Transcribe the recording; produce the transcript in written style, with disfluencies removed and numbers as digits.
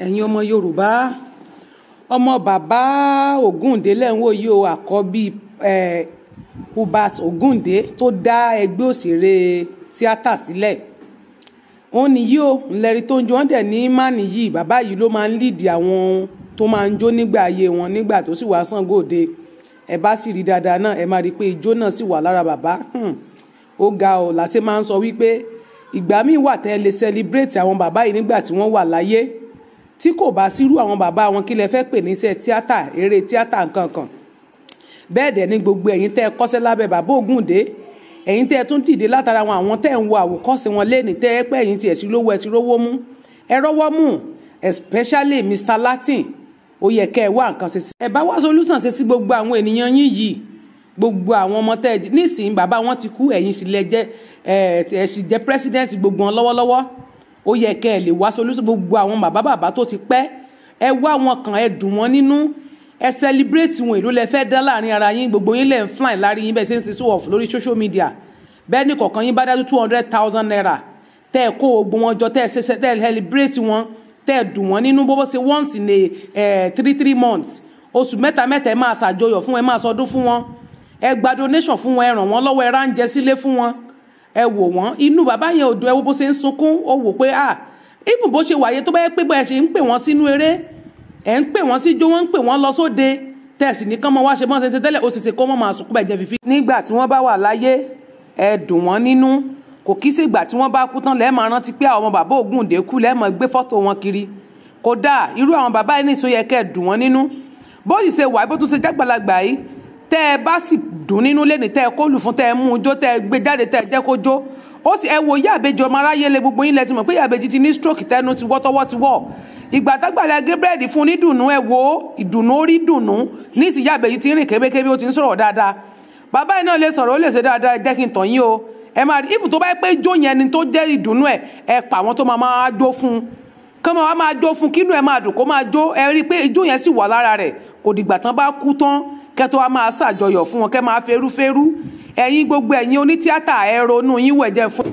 ẹ̀yin ọmọ Yorùbá ọmọ bàbá Ògúndé lẹ́wọ̀n yìí o àkọ́bí Hubert Ògúndé tó dá ẹgbẹ́ òṣèré tíátà sílẹ̀ òun nìyí o ńlẹ́rìí tó ń jó wọ́n dẹ̀ ní mánì yìí bàbá yìí ló máa ń lídìí àwọn tó máa ń jó nígbà ayé wọn nígbà tó sì wá Ṣàngó Òde ẹ bá sì rí dáadáa náà ẹ máa rí i pé ijó náà sì wà lára bàbá ó ga ọ làṣẹ máa ń sọ wípé ìgbà míì wà tẹ́ lè celebrate àwọn bàbá yìí nígbà tí wọ́n wà láyé tí kò bá sírú àwọn bàbá wọn kí lẹ fẹ́ pè níṣẹ́ tíátà eré tíátà nǹkan kan bẹ́ẹ̀ dẹ̀ ni gbogbo ẹ̀yin tẹ́ ẹ kọ́ṣẹ́ lábẹ́ bàbá Ògúndé ẹ̀yin tẹ́ ẹ tún dìde látara àwọn tẹ́ ẹ ń wo àwòkọ́ṣe wọn léèní tẹ́ ẹ pẹ́ ẹ̀yin tiẹ̀ sí lówó ẹ ti rówó mú ẹ rọ́wọ́ mú especially Mr. Latin ó yẹ kẹ́ ẹ wá nǹkan ṣe sí. ẹ bá wá solution ṣe sí gbogbo àwọn ènìyàn yín yìí gbogbo àwọn ọmọ tẹ́ ẹ nísìnyí bàbá wọn ti kú ẹ̀yin sì lẹ jẹ́ ẹ sì jẹ́ president gbogbo wọn lọ́wọ́lọ́wọ́ ó yẹ kẹ́ ẹ lè wá solution gbogbo àwọn bàbá tó ti pẹ́ ẹ wá wọn kàn ẹ dùn wọn nínú ẹ celebrate wọn èlò lẹ fẹ́ dá láàrin ara yín gbogbo yín lẹ ń fly láàrin yín bẹ́ẹ̀ ṣe ń ṣe show off lórí social media bẹ́ẹ̀ ni kọ̀ọ̀kan yín bá dájú 200,000 naira tẹ́ ẹ kó gbogbo wọn jọ tẹ́ ẹ ṣe tẹ́ ẹ celebrate wọn tẹ́ ẹ dùn wọn nínú bó ṣe once in a 3 months oṣù mẹ́ta ẹ máa ṣàjọyọ̀ fún ẹ máa sọdún fún wọn ẹ gba donation fún wọn ẹ ràn wọ́n lọ́wọ́ ẹ ránjẹ sílé fún wọn ẹ wò wọ́n inú bàbá yẹn ò dùn ẹ wo bó ṣe ń sunkún ó wò pé even bó ṣe wáyé tó bá yẹ pé bó ẹ ṣe ń pè wọ́n sínú eré ẹ ń pè wọ́n sí jó wọ́n ń pè wọ́n lọ sóde tẹ̀sí ní kán mọ́ wá ṣe mọ́ ṣe tẹ́lẹ̀ ó sì ṣe kó mọ́ máa sunkún bẹ́ẹ̀ jẹ́ fífi. nígbà tí wọ́n bá wà láyé ẹ dùn wọ́n nínú kò kí sí ìgbà tí wọ́n bá kú tán lẹ́ẹ̀ máa rántí pé àwọn bàbá Ògúndé kú lẹ́ẹ̀ máa gbé fọ́tò wọn kiri kódà irú àwọn bàbá yìí nìṣó yẹ kẹ́ ẹ dùn wọ́n nínú bó sì ṣe wà bó tún ṣe jágbàlagbà yìí tẹ́ ẹ bá sì dùn nínú lẹ́ni tẹ́ ẹ kó lù fún tẹ́ ẹ mú un jó tẹ́ ẹ gbé jáde tẹ́ ẹ jẹ́ kó jó ó sì ẹ wo ìyá àbèjì ọmọ aráyé lé gbogbo yín lẹ ti mọ̀ pé ìyá àbèjì ti ní stroke tẹnu ti wọ́ tọwọ́ ti wọ̀ ìgbà tágbàlẹ̀ Gabriel fún ní dùnú ẹ wo ìdùnnú orí dùnnú ní ìsìn ìyá àbèjì ti rìn kébékébé ó ti ń sọ̀rọ̀ dáadáa bàbá yìí náà lè sọ̀rọ̀ ó lè ṣe dáadáa jẹ́ kí n tàn yín o ẹ máa rí ibù tó bá pé ijó yẹn ni tó jẹ́ ìdùnnú ẹ pa àwọn tó máa jó fún kán máa jó fún kínú ẹ máa dùn kó máa jó ẹ rí i pé ijó yẹn sì wà lára rẹ̀ kò dìgbà tán bá kú tán kẹ́ tó wá máa ṣàjọyọ̀ fún wọn kẹ́ máa ferúferú ẹ̀yin gbogbo ẹ̀yin onítíátà ẹ ronú yín wẹ̀jẹ̀ fún.